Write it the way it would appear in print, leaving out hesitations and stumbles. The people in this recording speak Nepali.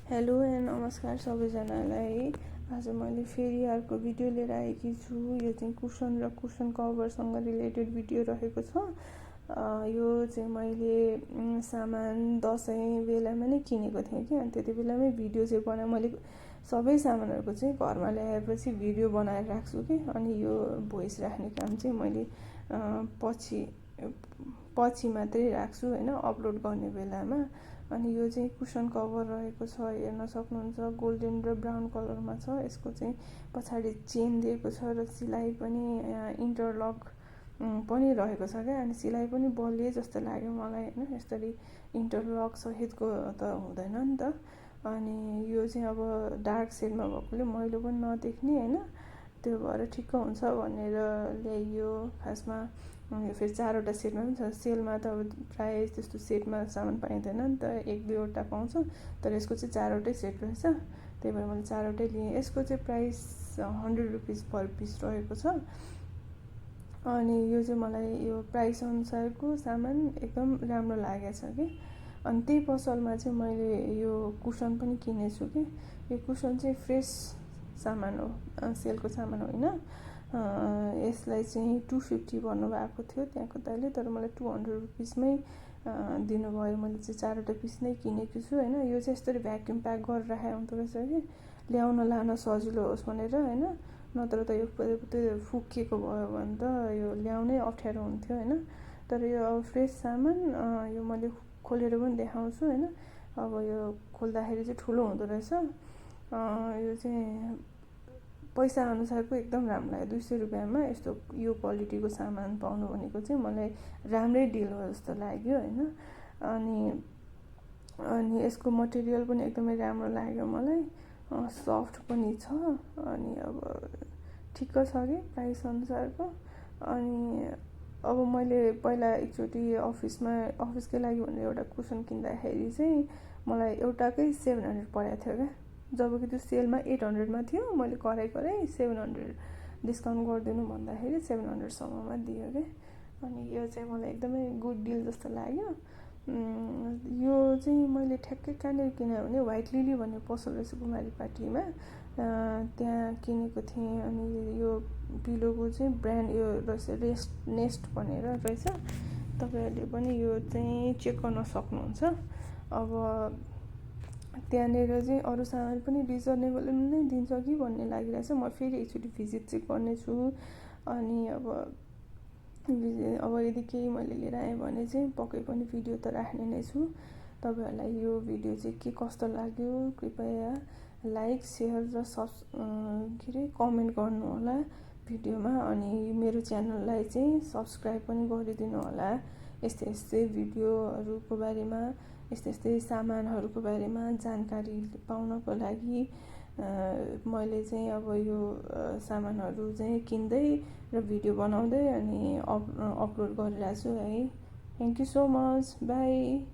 हेलो एन्ड नमस्कार सबैजनालाई। आज मैले फेरि अर्को भिडियो लिएर आएकी छु। यो चाहिँ कुसन र कुसन कभरसँग रिलेटेड भिडियो रहेको छ। यो चाहिँ मैले सामान दसैँ बेलामा नै किनेको थिएँ कि, अनि त्यति बेलामै भिडियो चाहिँ बनाएँ। मैले सबै सामानहरूको चाहिँ घरमा ल्याएपछि भिडियो बनाएर राख्छु कि, अनि यो भोइस राख्ने काम चाहिँ मैले पछि मात्रै राख्छु होइन, अपलोड गर्ने बेलामा। अनि यो चाहिँ कुसन कभर रहेको छ, हेर्न सक्नुहुन्छ। गोल्डन र ब्राउन कलरमा छ। यसको चाहिँ पछाडि चेन दिएको छ र सिलाइ पनि इन्टरलक पनि रहेको छ क्या। अनि सिलाइ पनि बलिए जस्तो लाग्यो मलाई होइन, यसरी इन्टरलक सहितको त हुँदैन नि त। अनि यो चाहिँ अब डार्क सेडमा भएकोले मैलो पनि नदेख्ने होइन, त्यो भएर ठिक्क हुन्छ भनेर ल्याइयो खासमा। यो फेरि 4वटा सेटमा पनि छ। सेलमा त अब प्रायः त्यस्तो सेटमा सामान पाइँदैन नि त, 1-2वटा पाउँछ, तर यसको चाहिँ 4वटै सेट रहेछ। त्यही भएर मैले 4वटै लिएँ। यसको चाहिँ प्राइस 100 रुपिस पर पिस रहेको छ। अनि यो चाहिँ मलाई यो प्राइस अनुसारको सामान एकदम राम्रो लागेको छ कि। अनि त्यही पसलमा चाहिँ मैले यो कुसन पनि किनेछु कि। यो कुसन चाहिँ फ्रेस सामान हो, सेलको सामान होइन। यसलाई चाहिँ 250 भन्नुभएको थियो त्यहाँको दाइले, तर मलाई 200 रुपिसमै दिनुभयो। मैले चाहिँ 4वटा पिस नै किनेको छु होइन। यो चाहिँ यस्तरी भ्याक्युम प्याक गरेर राखेको हुँदो रहेछ कि, ल्याउन लान सजिलो होस् भनेर होइन। नत्र त यो त्यो फुक्किएको भयो भने त यो ल्याउनै अप्ठ्यारो हुन्थ्यो होइन। तर यो अब फ्रेस सामान, यो मैले खोलेर पनि देखाउँछु होइन। अब यो खोल्दाखेरि चाहिँ ठुलो हुँदो रहेछ। यो चाहिँ पैसा अनुसारको एकदम राम्रो लाग्यो। 200 रुपियाँमा यस्तो यो क्वालिटीको सामान पाउनु भनेको चाहिँ मलाई राम्रै डिल हो जस्तो लाग्यो होइन। अनि यसको मटेरियल पनि एकदमै राम्रो लाग्यो मलाई, सफ्ट पनि छ। अनि अब ठिक्क छ कि प्राइस अनुसारको। अनि अब मैले पहिला एकचोटि अफिसकै लागि भनेर एउटा कुसन किन्दाखेरि चाहिँ मलाई एउटाकै 700 परेको थियो क्या। जब कि त्यो सेलमा 800मा थियो। मैले कराई 700 डिस्काउन्ट गरिदिनु भन्दाखेरि 700सम्ममा दियो क्या। अनि यो चाहिँ मलाई एकदमै गुड डिल जस्तो लाग्यो। यो चाहिँ मैले ठ्याक्कै कहाँनिर किनेँ भने व्हाइट लिली भन्ने पसल रहेछ कुमारी पार्टीमा, त्यहाँ किनेको थिएँ। अनि यो पिलोको चाहिँ ब्रान्ड यो रहेछ नेस्ट भनेर रहेछ। तपाईँहरूले पनि यो चाहिँ चेक गर्न सक्नुहुन्छ। अब त्यहाँनिर चाहिँ अरू सामान पनि रिजनेबल नै दिन्छ कि भन्ने लागिरहेछ। म फेरि एकचोटि भिजिट चाहिँ गर्नेछु। अनि अब यदि केही मैले लिएर आएँ भने चाहिँ पक्कै पनि भिडियो त राख्ने नै छु। तपाईँहरूलाई यो भिडियो चाहिँ के कस्तो लाग्यो कृपया लाइक, सेयर र कमेन्ट गर्नु होला भिडियोमा। अनि मेरो च्यानललाई चाहिँ सब्सक्राइब पनि गरिदिनु होला। यस्तै भिडियोहरूको बारेमा, यस्तै सामानहरूको बारेमा जानकारी पाउनको लागि मैले चाहिँ अब यो सामानहरू चाहिँ किन्दै र भिडियो बनाउँदै अनि अपलोड गरिरहेको छु है। Thank you so much, by.